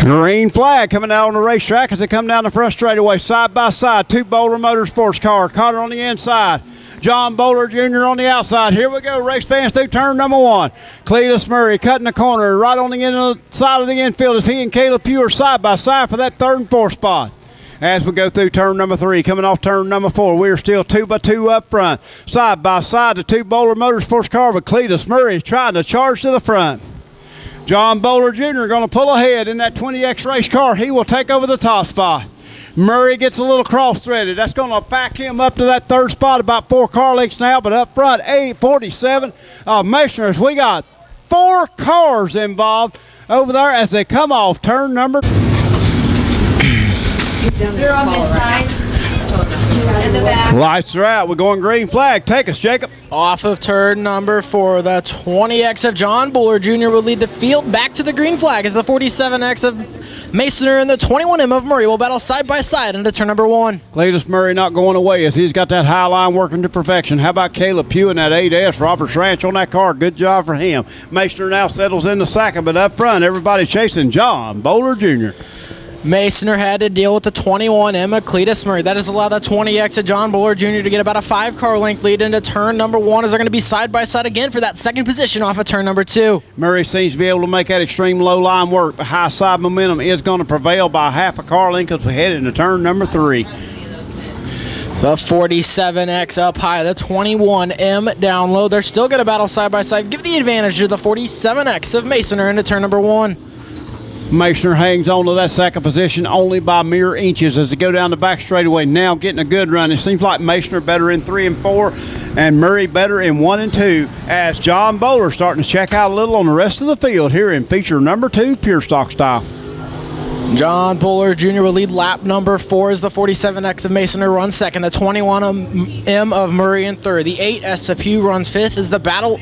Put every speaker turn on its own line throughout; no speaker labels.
Green flag coming out on the racetrack as they come down the front straightaway, side by side. Two Bowler Motorsports car. Connor on the inside. John Bowler Jr. on the outside. Here we go, race fans, through turn number one. Cletus Murray cutting the corner right on the side of the infield as he and Caleb Pugh are side by side for that third and fourth spot. As we go through turn number three, coming off turn number four, we are still 2 by 2 up front. Side by side, the two Bowler Motorsports car with Cletus Murray trying to charge to the front. John Bowler Jr. going to pull ahead in that 20X race car. He will take over the top spot. Murray gets a little cross-threaded. That's going to back him up to that third spot, about 4 car lengths now, but up front, 847 Machiner's. We got 4 cars involved over there as they come off turn number.
You're on this side. In the back.
Lights are out. We're going green flag. Take us, Jacob.
Off of turn number 4, the 20X of John Bowler Jr. will lead the field back to the green flag as the 47X of Masoner and the 21M of Murray will battle side by side into turn number 1.
Cletus Murray not going away as he's got that high line working to perfection. How about Caleb Pugh in that 8S? Roberts Ranch on that car. Good job for him. Masoner now settles in the second, but up front, everybody chasing John Bowler Jr.
Masoner had to deal with the 21M of Cletus Murray. That has allowed the 20X of John Bowler Jr. to get about a 5-car length lead into turn number 1 as they're going to be side by side again for that second position off of turn number 2.
Murray seems to be able to make that extreme low line work, but high side momentum is going to prevail by half a car length as we head into turn number 3.
The 47X up high, the 21M down low. They're still going to battle side by side. Give the advantage to the 47X of Masoner into turn number 1.
Masoner hangs on to that second position only by mere inches as they go down the back straightaway. Now getting a good run. It seems like Masoner better in 3 and 4 and Murray better in 1 and 2 as John Bowler starting to check out a little on the rest of the field here in feature number 2, pure stock style.
John Bowler Jr. will lead lap number 4 as the 47X of Masoner runs second. The 21M of Murray in third. The 8S of Pugh runs fourth as the battle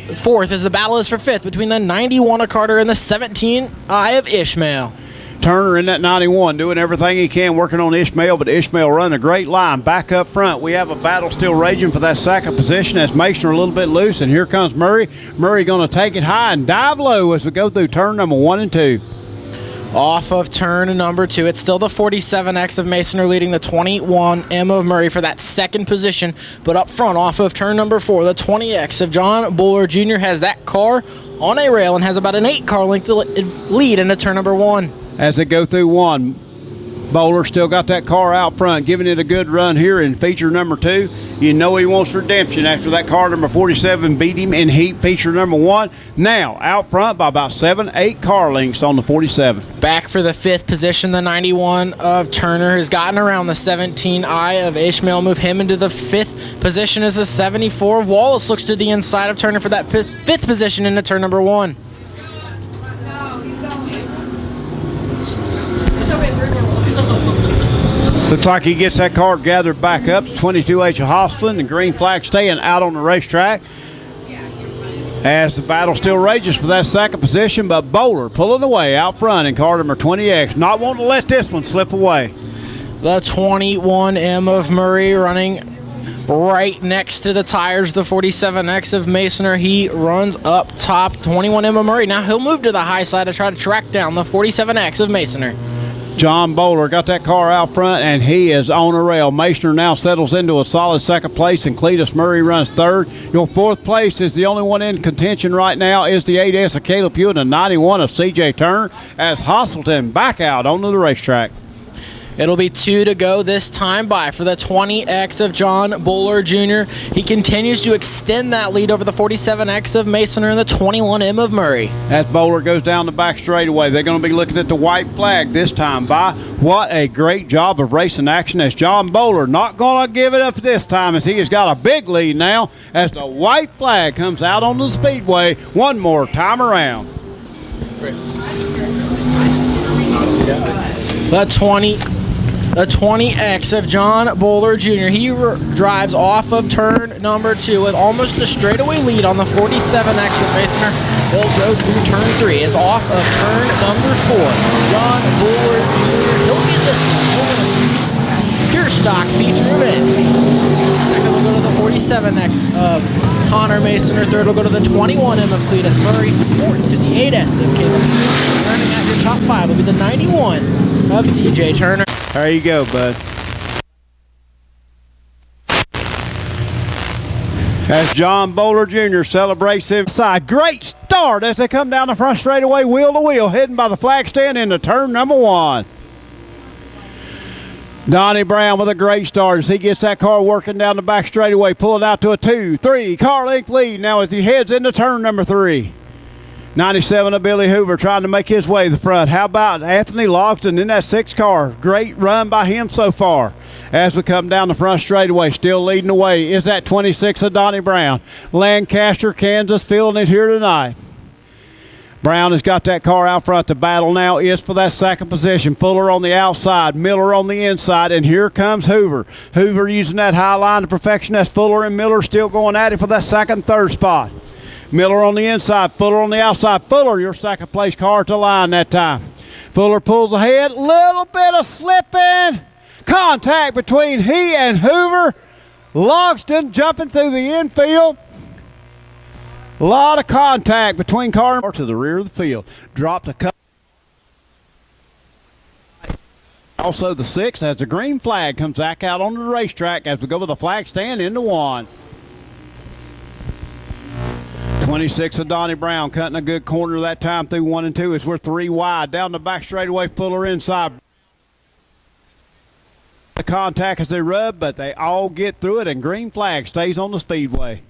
is for fifth between the 91 of Carter and the 17I of Ishmael.
Turner in that 91 doing everything he can working on Ishmael, but Ishmael running a great line back up front. We have a battle still raging for that second position as Masoner a little bit loose, and here comes Murray. Murray going to take it high and dive low as we go through turn number 1 and 2.
Off of turn number 2, it's still the 47X of Masoner leading the 21M of Murray for that second position. But up front, off of turn number 4, the 20X of John Bowler Jr. has that car on a rail and has about an 8-car length lead into turn number 1.
As they go through 1, Bowler still got that car out front, giving it a good run here in feature number 2. You know he wants redemption after that car number 47 beat him in heat feature number 1. Now out front by about 7-8 car lengths on the 47.
Back for the 5th position, the 91 of Turner has gotten around the 17I of Ishmael. Move him into the 5th position as the 74 of Wallace looks to the inside of Turner for that 5th position into turn number 1.
Looks like he gets that car gathered back up. 22H of Hostlin and green flag staying out on the racetrack as the battle still rages for that second position, but Bowler pulling away out front in car number 20X. Not wanting to let this one slip away.
The 21M of Murray running right next to the tires. The 47X of Masoner, he runs up top. 21M of Murray, now he'll move to the high side to try to track down the 47X of Masoner.
John Bowler got that car out front, and he is on a rail. Masoner now settles into a solid second place, and Cletus Murray runs third. Your 4th place is the only one in contention right now is the 8S of Caleb Pugh and the 91 of C.J. Turner as Hostleton back out onto the racetrack.
It'll be 2 to go this time by for the 20X of John Bowler Jr. He continues to extend that lead over the 47X of Masoner and the 21M of Murray.
As Bowler goes down the back straightaway, they're going to be looking at the white flag this time by. What a great job of racing action as John Bowler not going to give it up this time as he has got a big lead now as the white flag comes out on the speedway one more time around.
The 20X of John Bowler Jr. He drives off of turn number 2 with almost a straightaway lead on the 47X of Masoner. He'll go through turn 3. Is off of turn number 4. John Bowler Jr. He'll get this one. Pure stock feature event. Second will go to the 47X of Connor Masoner. Third will go to the 21M of Cletus Murray. Fourth to the 8S of Caleb Pugh. 5. Your top 5 will be the 91 of CJ Turner.
There you go, bud. As John Bowler Jr. celebrates inside. Great start as they come down the front straightaway, wheel to wheel, heading by the flag stand into turn number 1. Donnie Brown with a great start as he gets that car working down the back straightaway, pulling out to a 2-3 car length lead now as he heads into turn number 3. 97 of Billy Hoover trying to make his way to the front. How about Anthony Logston in that 6 car? Great run by him so far. As we come down the front straightaway, still leading the way is that 26 of Donnie Brown. Lancaster, Kansas, feeling it here tonight. Brown has got that car out front. The battle now is for that second position. Fuller on the outside, Miller on the inside, and here comes Hoover. Hoover using that high line to perfection. That's Fuller and Miller still going at it for that second, third spot. Miller on the inside, Fuller on the outside. Fuller, your second place car to line that time. Fuller pulls ahead, little bit of slipping. Contact between he and Hoover. Logston jumping through the infield. A lot of contact between car and to the rear of the field. Dropped a cut. Also the 6 as the green flag comes back out onto the racetrack as we go with the flag stand into 1. 26 of Donnie Brown cutting a good corner that time through 1 and 2 as we're 3 wide. Down the back straightaway, Fuller inside. The contact as they rub, but they all get through it, and green flag stays on the speedway.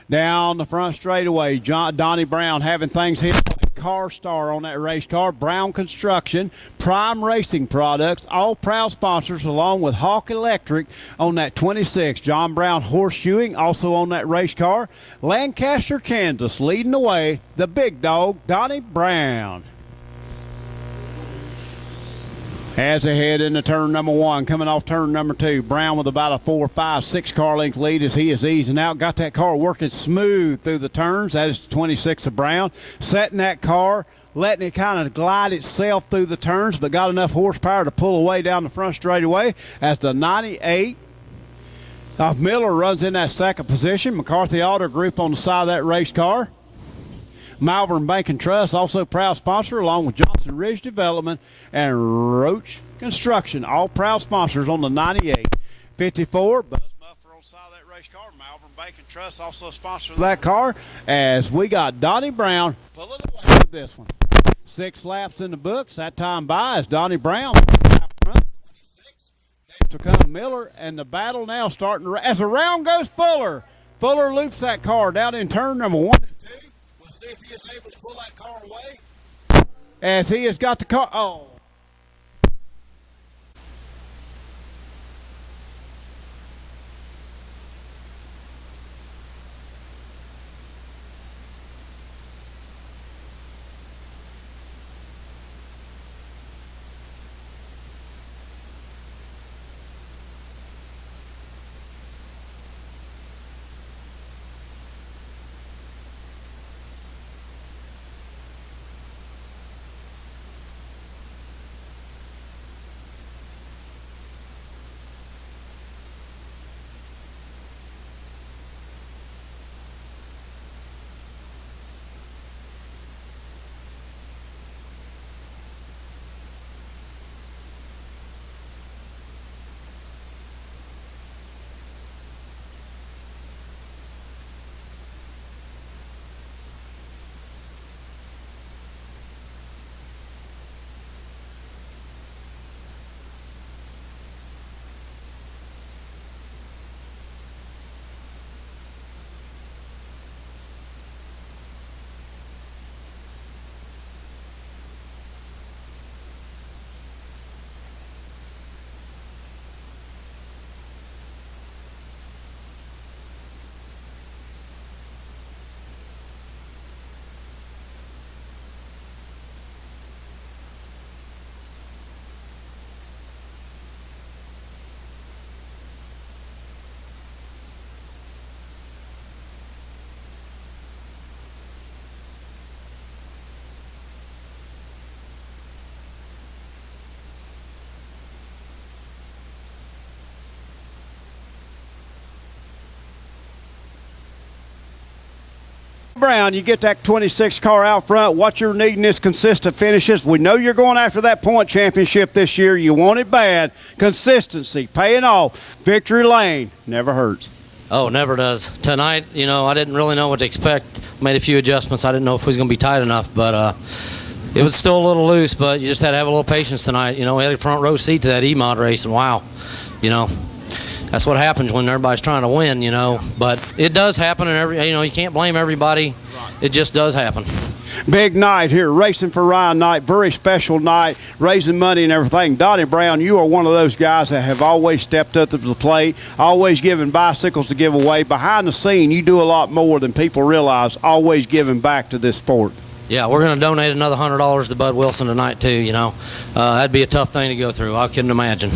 Down the front straightaway, Donnie Brown having things hit. Car Star on that race car, Brown Construction, Prime Racing Products, all proud sponsors, along with Hawk Electric on that 26. John Brown Horseshoeing also on that race car. Lancaster, Kansas leading the way, the big dog, Donnie Brown. As they head into turn number 1, coming off turn number 2, Brown with about a 4, 5, 6 car length lead as he is easing out. Got that car working smooth through the turns. That is the 26 of Brown. Setting that car, letting it kind of glide itself through the turns, but got enough horsepower to pull away down the front straightaway as the 98 of Miller runs in that second position. McCarthy Auto Group on the side of that race car. Malvern Bank and Trust, also proud sponsor, along with Johnson Ridge Development and Roach Construction, all proud sponsors on the 98. 54, Buzz Muffler on the side of that race car. Malvern Bank and Trust, also a sponsor of that car, as we got Donnie Brown pulling away with this one. 6 laps in the books. That time by is Donnie Brown out front, 26. Next will come Miller, and the battle now starting as the round goes Fuller. Fuller loops that car down in turn number 1 and 2. See if he is able to pull that car away as he has got the car. Oh. Brown, you get that 26 car out front. What you're needing is consistent finishes. We know you're going after that point championship this year. You want it bad. Consistency, paying off. Victory lane never hurts.
Oh, never does. Tonight, I didn't really know what to expect. Made a few adjustments. I didn't know if it was going to be tight enough, but it was still a little loose, but you just had to have a little patience tonight. We had a front row seat to that E-Mod race, and wow, that's what happens when everybody's trying to win, But it does happen, and you can't blame everybody. It just does happen.
Big night here, racing for Ryan night, very special night, raising money and everything. Donnie Brown, you are one of those guys that have always stepped up to the plate, always giving bicycles to give away. Behind the scene, you do a lot more than people realize, always giving back to this sport.
Yeah, we're going to donate another $100 to Bud Wilson tonight, too, That'd be a tough thing to go through. I couldn't imagine.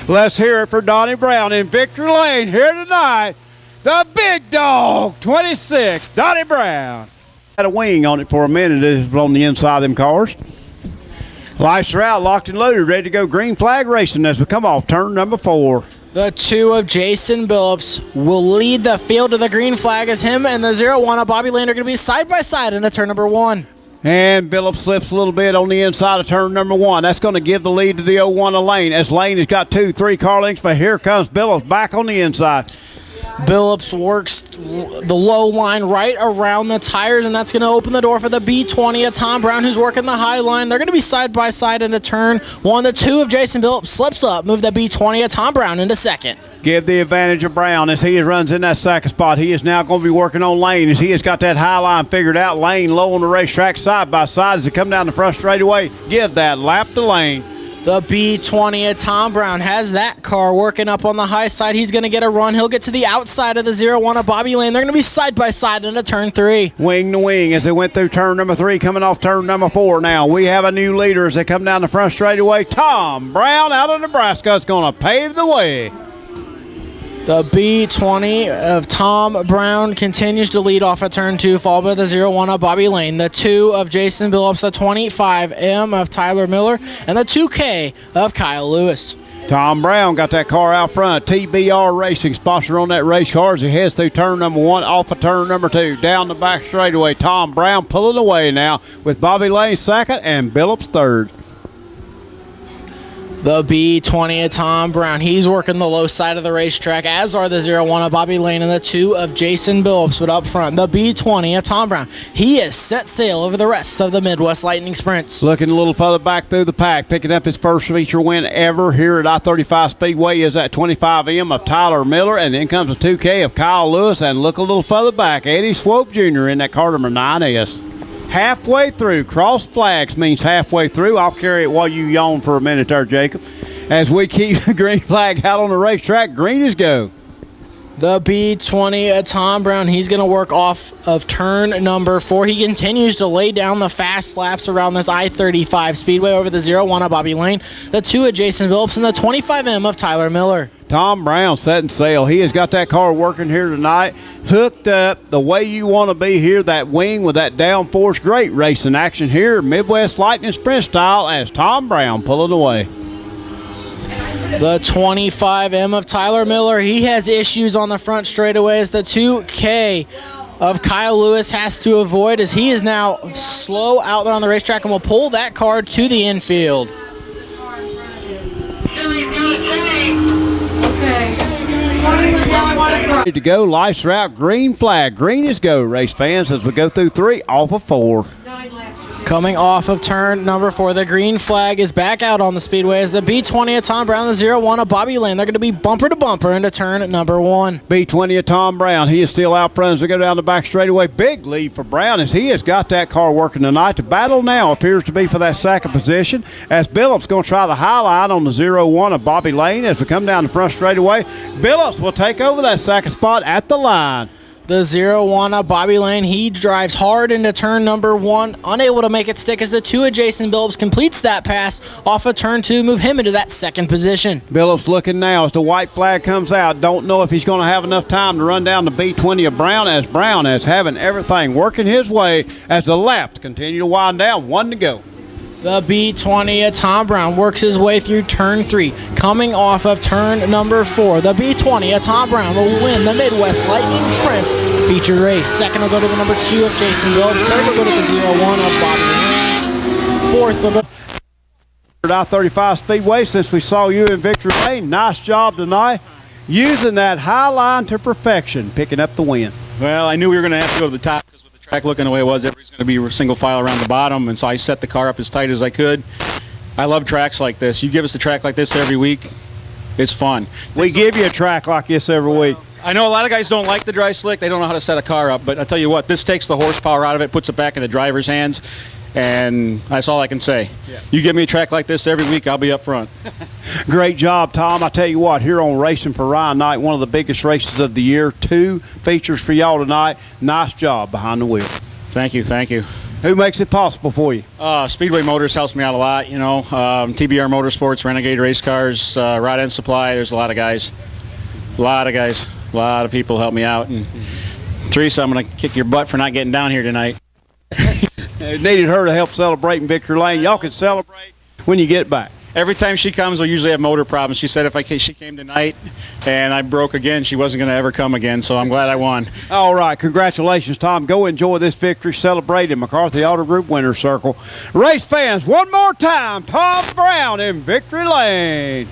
Let's hear it for Donnie Brown in Victory Lane here tonight. The big dog, 26, Donnie Brown. Had a wing on it for a minute. It was on the inside of them cars. Lights are out, locked and loaded, ready to go. Green flag racing as we come off turn number 4.
The 2 of Jason Billups will lead the field to the green flag as him and the 0-1 of Bobby Lane are going to be side by side into turn number 1.
And Billups slips a little bit on the inside of turn number 1. That's going to give the lead to the 0-1 of Lane, as Lane has got 2-3 car lengths, but here comes Billups back on the inside.
Billups works the low line right around the tires, and that's going to open the door for the B20 of Tom Brown, who's working the high line. They're going to be side by side into turn 1. The 2 of Jason Billups slips up, move the B20 of Tom Brown into second.
Give the advantage of Brown as he runs in that second spot. He is now going to be working on Lane as he has got that high line figured out. Lane low on the racetrack, side by side as they come down the front straightaway. Give that lap to Lane.
The B20 of Tom Brown has that car working up on the high side. He's going to get a run. He'll get to the outside of the 0-1 of Bobby Lane. They're going to be side by side into turn 3.
Wing to wing as they went through turn number 3, coming off turn number 4 now. We have a new leader as they come down the front straightaway. Tom Brown out of Nebraska is going to pave the way.
The B20 of Tom Brown continues to lead off at turn 2, followed by the 0-1 of Bobby Lane. The 2 of Jason Billups, the 25M of Tyler Miller, and the 2K of Kyle Lewis.
Tom Brown got that car out front. TBR Racing, sponsor on that race car as he heads through turn number 1, off of turn number 2, down the back straightaway. Tom Brown pulling away now with Bobby Lane second and Billups third.
The B20 of Tom Brown. He's working the low side of the racetrack, as are the 0-1 of Bobby Lane and the 2 of Jason Billups. But up front, the B20 of Tom Brown. He has set sail over the rest of the Midwest Lightning Sprints.
Looking a little further back through the pack, picking up his first feature win ever here at I-35 Speedway is that 25M of Tyler Miller, and then comes the 2K of Kyle Lewis, and look a little further back, Eddie Swope Jr. in that car number 9S. Halfway through. Cross flags means halfway through. I'll carry it while you yawn for a minute there, Jacob. As we keep the green flag out on the racetrack, green is go.
The B20 of Tom Brown, he's going to work off of turn number 4. He continues to lay down the fast laps around this I-35 Speedway over the 0-1 of Bobby Lane, the 2 of Jason Billups, and the 25M of Tyler Miller.
Tom Brown setting sail. He has got that car working here tonight, hooked up the way you want to be here, that wing with that downforce. Great racing action here, Midwest Lightning Sprint style, as Tom Brown pulling away.
The 25M of Tyler Miller, he has issues on the front straightaway as the 2K of Kyle Lewis has to avoid, as he is now slow out there on the racetrack and will pull that car to the infield.
Ready to go, lights are out, green flag. Green is go, race fans, as we go through 3, off of 4.
Coming off of turn number 4, the green flag is back out on the speedway as the B20 of Tom Brown, the 0-1 of Bobby Lane. They're going to be bumper to bumper into turn number 1.
B20 of Tom Brown. He is still out front as we go down the back straightaway. Big lead for Brown as he has got that car working tonight. The battle now appears to be for that second position as Billups going to try the high line on the 0-1 of Bobby Lane as we come down the front straightaway. Billups will take over that second spot at the line.
The 0-1 of Bobby Lane, he drives hard into turn number 1, unable to make it stick as the 2 of Jason Billups completes that pass off of turn 2, move him into that second position.
Billups looking now as the white flag comes out. Don't know if he's going to have enough time to run down the B20 of Brown, as Brown is having everything working his way as the laps continue to wind down. 1 to go.
The B20 of Tom Brown works his way through turn 3, coming off of turn number 4. The B20 of Tom Brown will win the Midwest Lightning Sprints feature race. Second will go to the number 2 of Jason Phillips. Third will go to the 01 of Bobby Lane. Fourth will go
I-35 Speedway. Since we saw you in victory lane, nice job tonight using that high line to perfection, picking up the win.
Well, I knew we were going to have to go to the top because with the track looking the way it was, everybody's going to be single file around the bottom, and so I set the car up as tight as I could. I love tracks like this. You give us a track like this every week, it's fun.
We give you a track like this every week.
I know a lot of guys don't like the dry slick. They don't know how to set a car up, but I tell you what, this takes the horsepower out of it, puts it back in the driver's hands, and that's all I can say. Yeah. You give me a track like this every week, I'll be up front.
Great job, Tom. I tell you what, here on Racing for Ryan Night, one of the biggest races of the year, 2 features for y'all tonight. Nice job behind the wheel.
Thank you, thank you.
Who makes it possible for you?
Speedway Motors helps me out a lot, you know. TBR Motorsports, Renegade Race Cars, Rod End Supply, there's a lot of guys. A lot of people help me out. And Teresa, I'm going to kick your butt for not getting down here tonight.
Needed her to help celebrate in Victory Lane. Y'all can celebrate when you get back.
Every time she comes, we'll usually have motor problems. She said she came tonight and I broke again, she wasn't going to ever come again, so I'm glad I won.
All right, congratulations, Tom. Go enjoy this victory. Celebrate in McCarthy Auto Group Winner's Circle. Race fans, one more time, Tom Brown in Victory Lane.